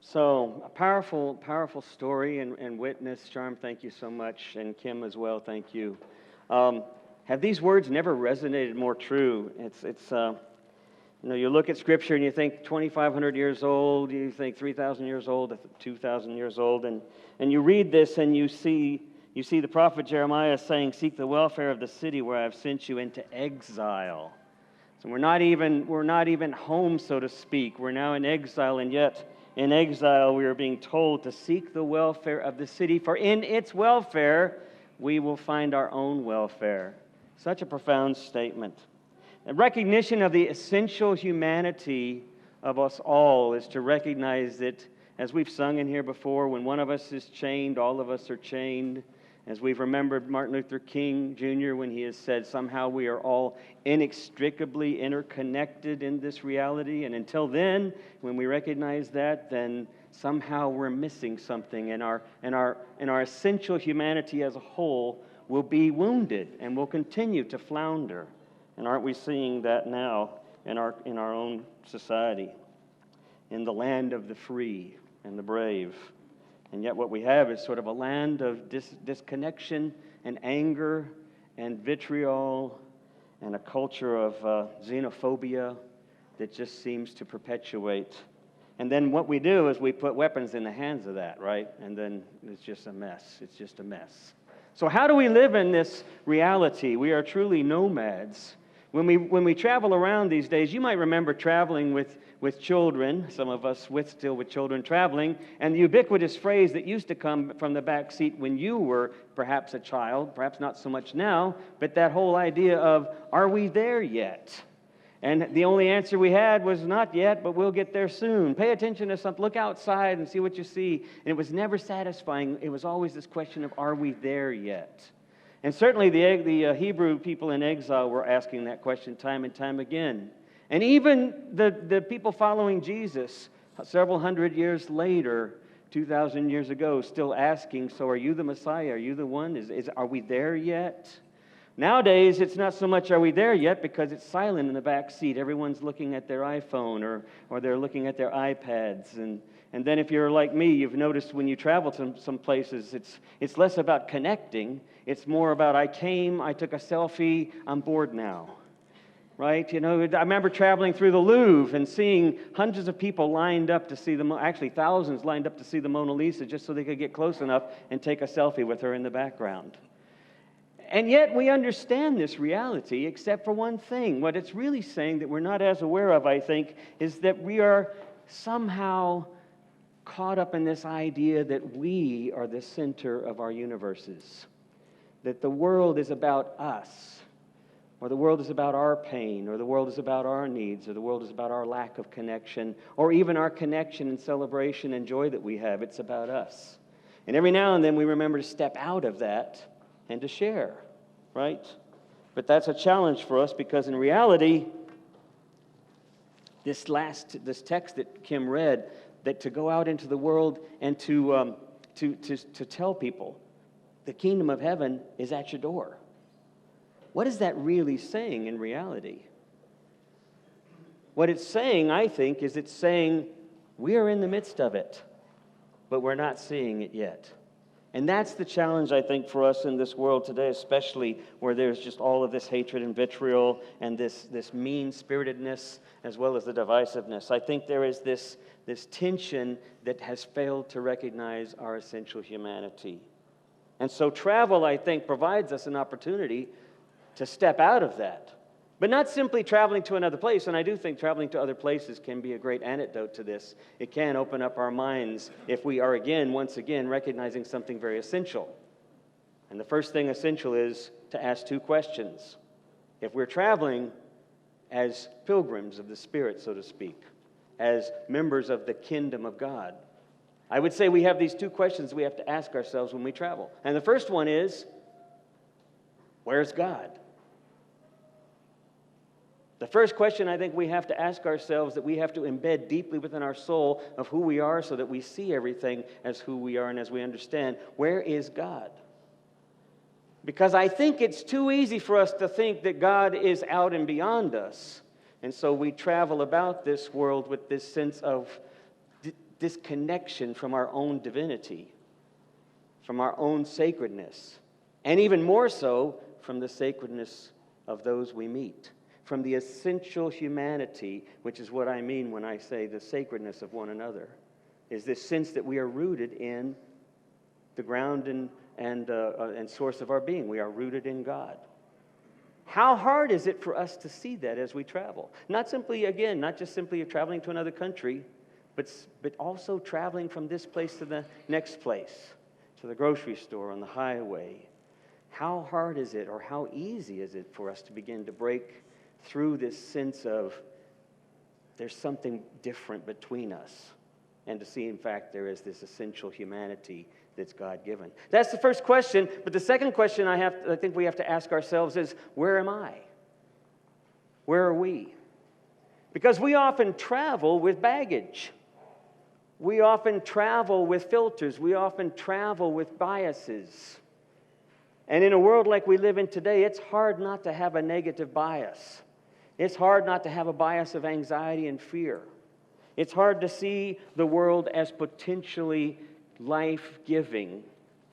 So, a powerful, powerful story and witness. Charm, thank you so much. And Kim as well, thank you. Have these words never resonated more true? You look at Scripture and you think 2,500 years old, you think 3,000 years old, 2,000 years old, and you read this and you see the prophet Jeremiah saying, "Seek the welfare of the city where I've sent you into exile." So we're not even home, so to speak. We're now in exile, and yet in exile we are being told to seek the welfare of the city, for in its welfare we will find our own welfare. Such a profound statement. A recognition of the essential humanity of us all is to recognize that, as we've sung in here before, when one of us is chained, all of us are chained. As we've remembered Martin Luther King Jr. when he has said, somehow we are all inextricably interconnected in this reality. And until then, when we recognize that, then somehow we're missing something, and our essential humanity as a whole will be wounded and will continue to flounder. And aren't we seeing that now in our own society, in the land of the free and the brave? And yet what we have is sort of a land of disconnection and anger and vitriol and a culture of xenophobia that just seems to perpetuate. And then what we do is we put weapons in the hands of that, right? And then it's just a mess. It's just a mess. So how do we live in this reality? We are truly nomads. When we travel around these days, you might remember traveling with children, some of us still with children traveling, and the ubiquitous phrase that used to come from the back seat when you were perhaps a child, perhaps not so much now, but that whole idea of, are we there yet? And the only answer we had was, not yet, but we'll get there soon. Pay attention to something. Look outside and see what you see. And it was never satisfying. It was always this question of, are we there yet? And certainly the Hebrew people in exile were asking that question time and time again. And even the people following Jesus several hundred years later, 2,000 years ago, still asking, so are you the Messiah? Are you the one? Are we there yet? Nowadays, it's not so much are we there yet, because it's silent in the back seat. Everyone's looking at their iPhone or they're looking at their iPads. And then if you're like me, you've noticed when you travel to some places, it's less about connecting. It's more about I came, I took a selfie, I'm bored now. Right? I remember traveling through the Louvre and seeing hundreds of people lined up to see actually thousands lined up to see the Mona Lisa just so they could get close enough and take a selfie with her in the background. And yet we understand this reality except for one thing. What it's really saying that we're not as aware of, I think, is that we are somehow caught up in this idea that we are the center of our universes, that the world is about us, or the world is about our pain, or the world is about our needs, or the world is about our lack of connection, or even our connection and celebration and joy that we have. It's about us. And every now and then we remember to step out of that and to share, right? But that's a challenge for us, because in reality, this text that Kim read, that to go out into the world and to tell people the kingdom of heaven is at your door. What is that really saying in reality? What it's saying, I think, is it's saying we are in the midst of it, but we're not seeing it yet. And that's the challenge, I think, for us in this world today, especially where there's just all of this hatred and vitriol and this mean-spiritedness as well as the divisiveness. I think there is this tension that has failed to recognize our essential humanity. And so travel, I think, provides us an opportunity to step out of that. But not simply traveling to another place, and I do think traveling to other places can be a great antidote to this. It can open up our minds if we are once again, recognizing something very essential. And the first thing essential is to ask two questions. If we're traveling as pilgrims of the Spirit, so to speak, as members of the kingdom of God, I would say we have these two questions we have to ask ourselves when we travel. And the first one is, where's God? The first question I think we have to ask ourselves, that we have to embed deeply within our soul of who we are, so that we see everything as who we are and as we understand, where is God? Because I think it's too easy for us to think that God is out and beyond us. And so we travel about this world with this sense of disconnection from our own divinity, from our own sacredness, and even more so from the sacredness of those we meet, from the essential humanity, which is what I mean when I say the sacredness of one another, is this sense that we are rooted in the ground and source of our being. We are rooted in God. How hard is it for us to see that as we travel? Not just simply traveling to another country, but also traveling from this place to the next place, to the grocery store, on the highway. How hard is it, or how easy is it for us to begin to break through this sense of there's something different between us, and to see, in fact, there is this essential humanity that's God-given? That's the first question. But the second question I think we have to ask ourselves is, where am I? Where are we? Because we often travel with baggage. We often travel with filters. We often travel with biases. And in a world like we live in today, it's hard not to have a negative bias. It's hard not to have a bias of anxiety and fear. It's hard to see the world as potentially life-giving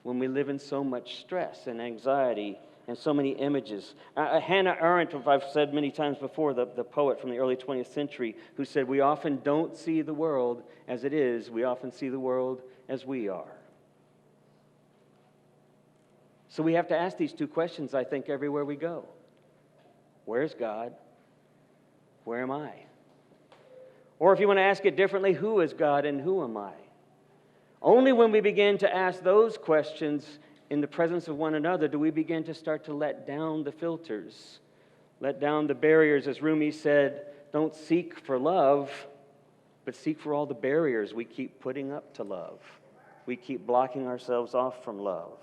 when we live in so much stress and anxiety and so many images. Hannah Arendt, I've said many times before, the poet from the early 20th century, who said, we often don't see the world as it is, we often see the world as we are. So we have to ask these two questions, I think, everywhere we go. Where's God? Where am I? Or if you want to ask it differently, who is God and who am I? Only when we begin to ask those questions in the presence of one another do we begin to start to let down the filters, let down the barriers. As Rumi said, don't seek for love, but seek for all the barriers we keep putting up to love. We keep blocking ourselves off from love.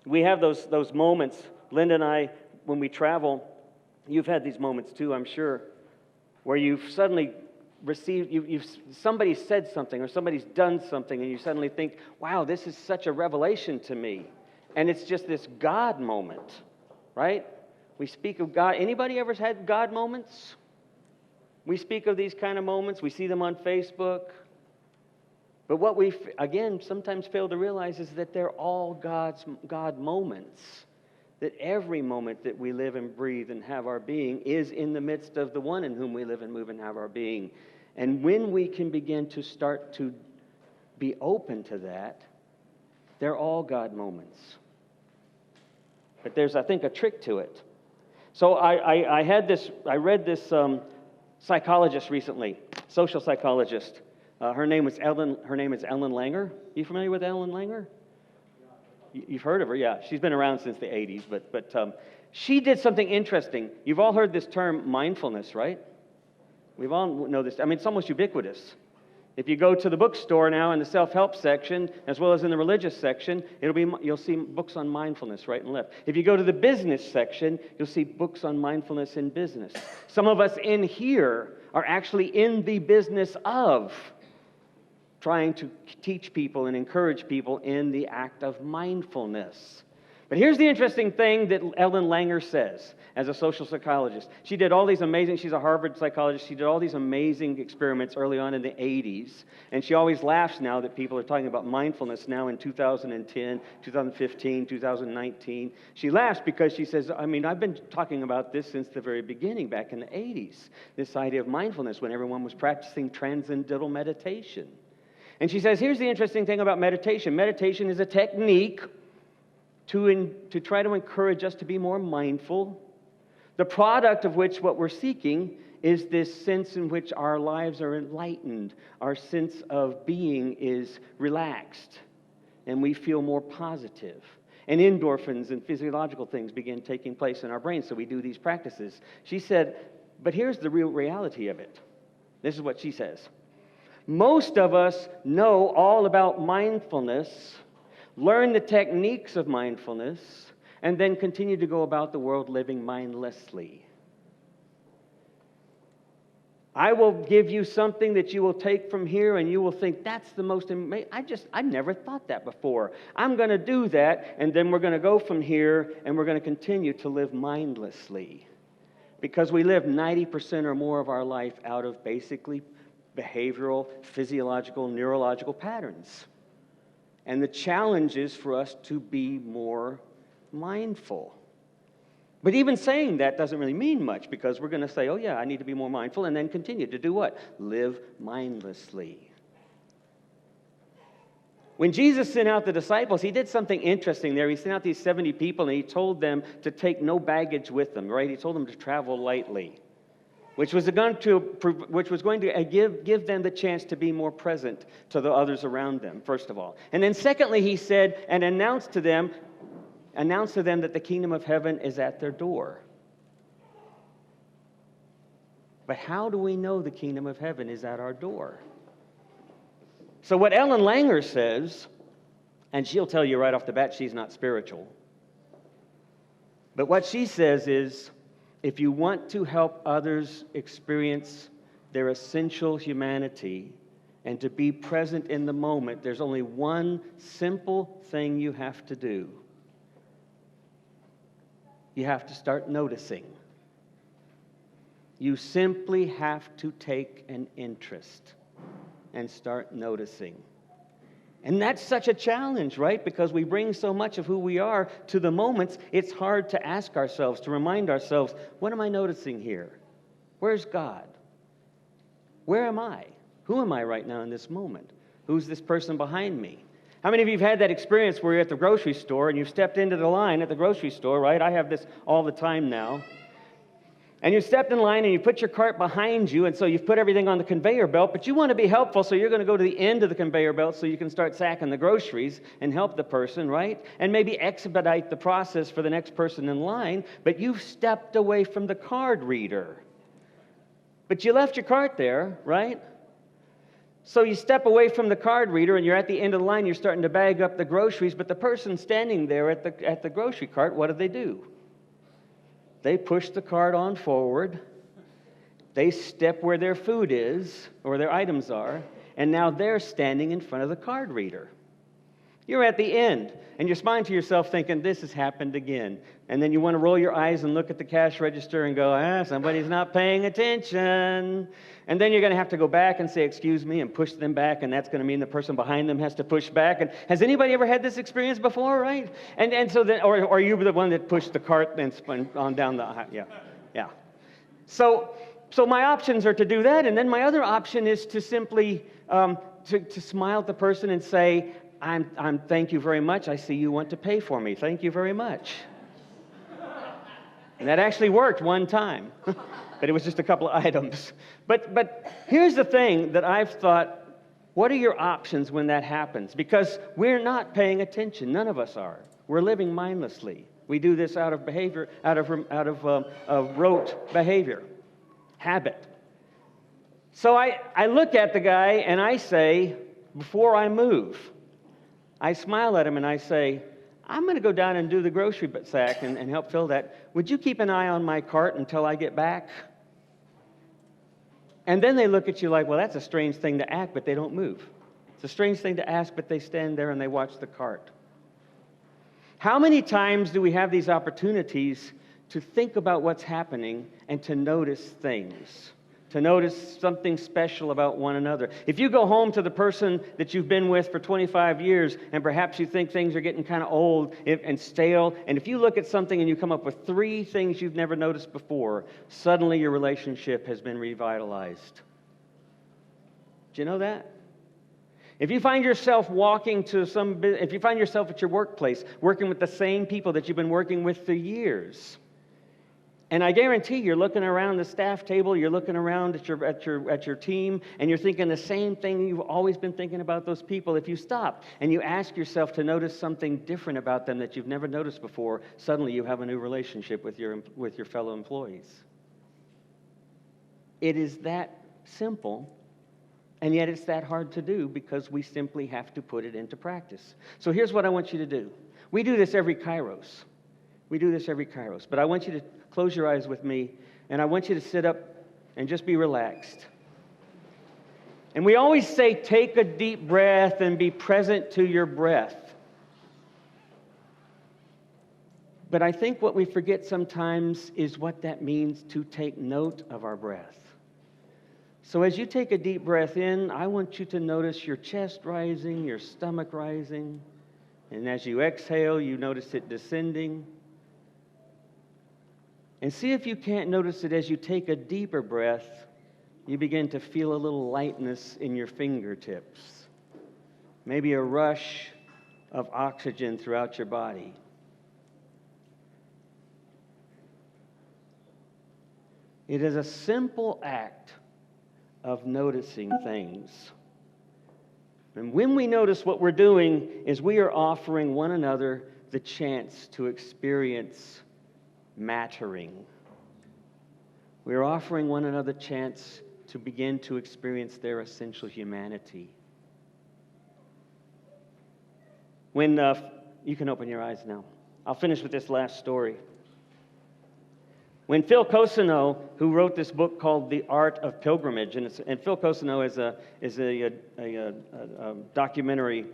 We have those moments, Linda and I, when we travel. You've had these moments too, I'm sure, where you've suddenly received, somebody said something or somebody's done something, and you suddenly think, wow, this is such a revelation to me. And it's just this God moment, right? We speak of God. Anybody ever had God moments? We speak of these kind of moments. We see them on Facebook. But what we, again, sometimes fail to realize is that they're all God moments. That every moment that we live and breathe and have our being is in the midst of the one in whom we live and move and have our being. And when we can begin to start to be open to that, they're all God moments. But there's, I think, a trick to it. So I read this psychologist recently, social psychologist. Her name is Ellen Langer. You familiar with Ellen Langer? You've heard of her, yeah. She's been around since the 80s, but she did something interesting. You've all heard this term mindfulness, right? We've all know this. I mean, it's almost ubiquitous. If you go to the bookstore now in the self-help section, as well as in the religious section, you'll see books on mindfulness right and left. If you go to the business section, you'll see books on mindfulness in business. Some of us in here are actually in the business of trying to teach people and encourage people in the act of mindfulness. But here's the interesting thing that Ellen Langer says as a social psychologist. She did all these amazing, she's a Harvard psychologist, she did all these amazing experiments early on in the 80s, and she always laughs now that people are talking about mindfulness now in 2010, 2015, 2019. She laughs because she says, I've been talking about this since the very beginning, back in the 80s, this idea of mindfulness when everyone was practicing transcendental meditation. And she says, here's the interesting thing about meditation. Meditation is a technique to try to encourage us to be more mindful, the product of which what we're seeking is this sense in which our lives are enlightened, our sense of being is relaxed, and we feel more positive. And endorphins and physiological things begin taking place in our brains, so we do these practices. She said, but here's the real reality of it. This is what she says. Most of us know all about mindfulness, learn the techniques of mindfulness, and then continue to go about the world living mindlessly. I will give you something that you will take from here and you will think, that's the most amazing. I never thought that before. I'm going to do that, and then we're going to go from here and we're going to continue to live mindlessly. Because we live 90% or more of our life out of basically behavioral, physiological, neurological patterns. And the challenge is for us to be more mindful. But even saying that doesn't really mean much, because we're going to say, oh yeah, I need to be more mindful, and then continue to do what? Live mindlessly. When Jesus sent out the disciples, he did something interesting there. He sent out these 70 people, and he told them to take no baggage with them, right? He told them to travel lightly, which was going to give them the chance to be more present to the others around them, first of all. And then secondly, he said, and announced to them that the kingdom of heaven is at their door. But how do we know the kingdom of heaven is at our door? So what Ellen Langer says, and she'll tell you right off the bat she's not spiritual, but what she says is, if you want to help others experience their essential humanity and to be present in the moment, there's only one simple thing you have to do. You have to start noticing. You simply have to take an interest and start noticing. And that's such a challenge, right? Because we bring so much of who we are to the moments, it's hard to ask ourselves, to remind ourselves, what am I noticing here? Where's God? Where am I? Who am I right now in this moment? Who's this person behind me? How many of you have had that experience where you're at the grocery store and you've stepped into the line at the grocery store, right? I have this all the time now. And you stepped in line and you put your cart behind you, and so you've put everything on the conveyor belt, but you want to be helpful, so you're going to go to the end of the conveyor belt so you can start sacking the groceries and help the person, right? And maybe expedite the process for the next person in line, but you've stepped away from the card reader. But you left your cart there, right? So you step away from the card reader and you're at the end of the line, you're starting to bag up the groceries, but the person standing there at the grocery cart, what do? They push the cart on forward, they step where their food is, or their items are, and now they're standing in front of the card reader. You're at the end, and you're smiling to yourself thinking, this has happened again. And then you want to roll your eyes and look at the cash register and go, somebody's not paying attention. And then you're going to have to go back and say, excuse me, and push them back, and that's going to mean the person behind them has to push back. And has anybody ever had this experience before, right? And so then, or you were the one that pushed the cart and spun on down the aisle. Yeah. So my options are to do that, and then my other option is to simply to smile at the person and say, I'm thank you very much. I see you want to pay for me. Thank you very much. And that actually worked one time. But it was just a couple of items. But here's the thing that I've thought, what are your options when that happens? Because we're not paying attention. None of us are. We're living mindlessly. We do this out of behavior, out of rote behavior, habit. So I look at the guy and I say, before I move, I smile at him and I say, I'm going to go down and do the grocery sack and help fill that. Would you keep an eye on my cart until I get back? And then they look at you like, well, that's a strange thing to act, but they don't move. It's a strange thing to ask, but they stand there and they watch the cart. How many times do we have these opportunities to think about what's happening and to notice things? To notice something special about one another. If you go home to the person that you've been with for 25 years and perhaps you think things are getting kind of old and stale, and if you look at something and you come up with 3 things you've never noticed before, suddenly your relationship has been revitalized. Do you know that? If you find yourself if you find yourself at your workplace working with the same people that you've been working with for years, and I guarantee you're looking around the staff table, you're looking around at your team, and you're thinking the same thing you've always been thinking about those people. If you stop and you ask yourself to notice something different about them that you've never noticed before, suddenly you have a new relationship with your fellow employees. It is that simple, and yet it's that hard to do because we simply have to put it into practice. So here's what I want you to do. We do this every Kairos. But I want you to close your eyes with me, and I want you to sit up and just be relaxed. And we always say, take a deep breath and be present to your breath. But I think what we forget sometimes is what that means to take note of our breath. So as you take a deep breath in, I want you to notice your chest rising, your stomach rising. And as you exhale, you notice it descending. And see if you can't notice it as you take a deeper breath, you begin to feel a little lightness in your fingertips. Maybe a rush of oxygen throughout your body. It is a simple act of noticing things. And when we notice, what we're doing is we are offering one another the chance to experience mattering. We are offering one another the chance to begin to experience their essential humanity. When you can open your eyes now. I'll finish with this last story. When Phil Cosino, who wrote this book called The Art of Pilgrimage, and Phil Cosino is a documentary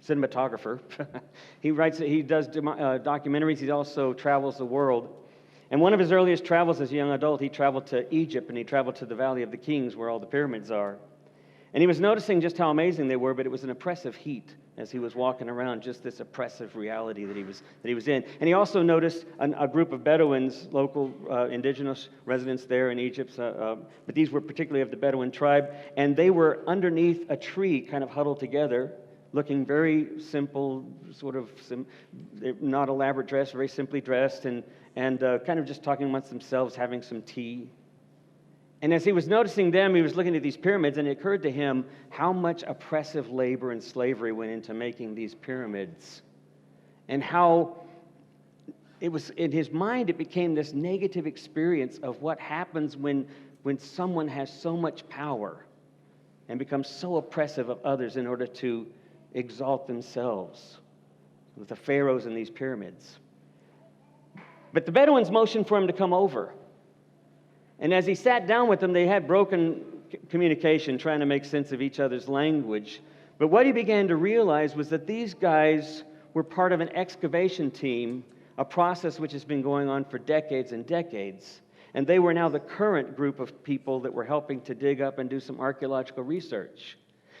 cinematographer. He does documentaries. He also travels the world. And one of his earliest travels as a young adult, he traveled to Egypt, and he traveled to the Valley of the Kings, where all the pyramids are. And he was noticing just how amazing they were, but it was an oppressive heat as he was walking around, just this oppressive reality that he was in. And he also noticed a group of Bedouins, local indigenous residents there in Egypt, but these were particularly of the Bedouin tribe, and they were underneath a tree, kind of huddled together, looking very simple, not elaborate dress, very simply dressed, and kind of just talking amongst themselves, having some tea. And as he was noticing them, he was looking at these pyramids, and it occurred to him how much oppressive labor and slavery went into making these pyramids. And how it was, in his mind, it became this negative experience of what happens when someone has so much power and becomes so oppressive of others in order to exalt themselves, with the pharaohs in these pyramids. But the Bedouins motioned for him to come over. And as he sat down with them, they had broken communication, trying to make sense of each other's language. But what he began to realize was that these guys were part of an excavation team, a process which has been going on for decades and decades. And they were now the current group of people that were helping to dig up and do some archaeological research.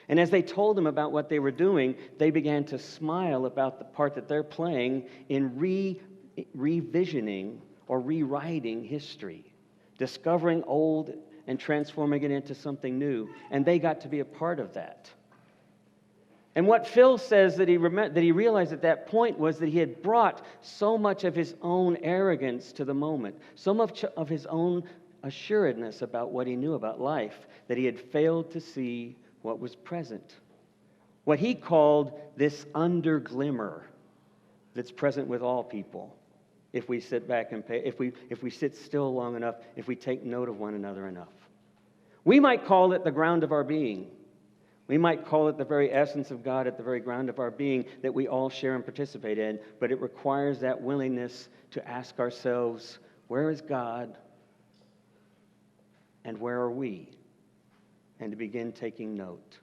And as they told him about what they were doing, they began to smile about the part that they're playing in revisioning or rewriting history, discovering old and transforming it into something new. And they got to be a part of that. And what Phil says that he realized at that point was that he had brought so much of his own arrogance to the moment, so much of his own assuredness about what he knew about life, that he had failed to see what was present. What he called this underglimmer that's present with all people. If we sit back and if we sit still long enough, if we take note of one another enough. We might call it the ground of our being. We might call it the very essence of God at the very ground of our being that we all share and participate in, but it requires that willingness to ask ourselves, where is God and where are we? And to begin taking note.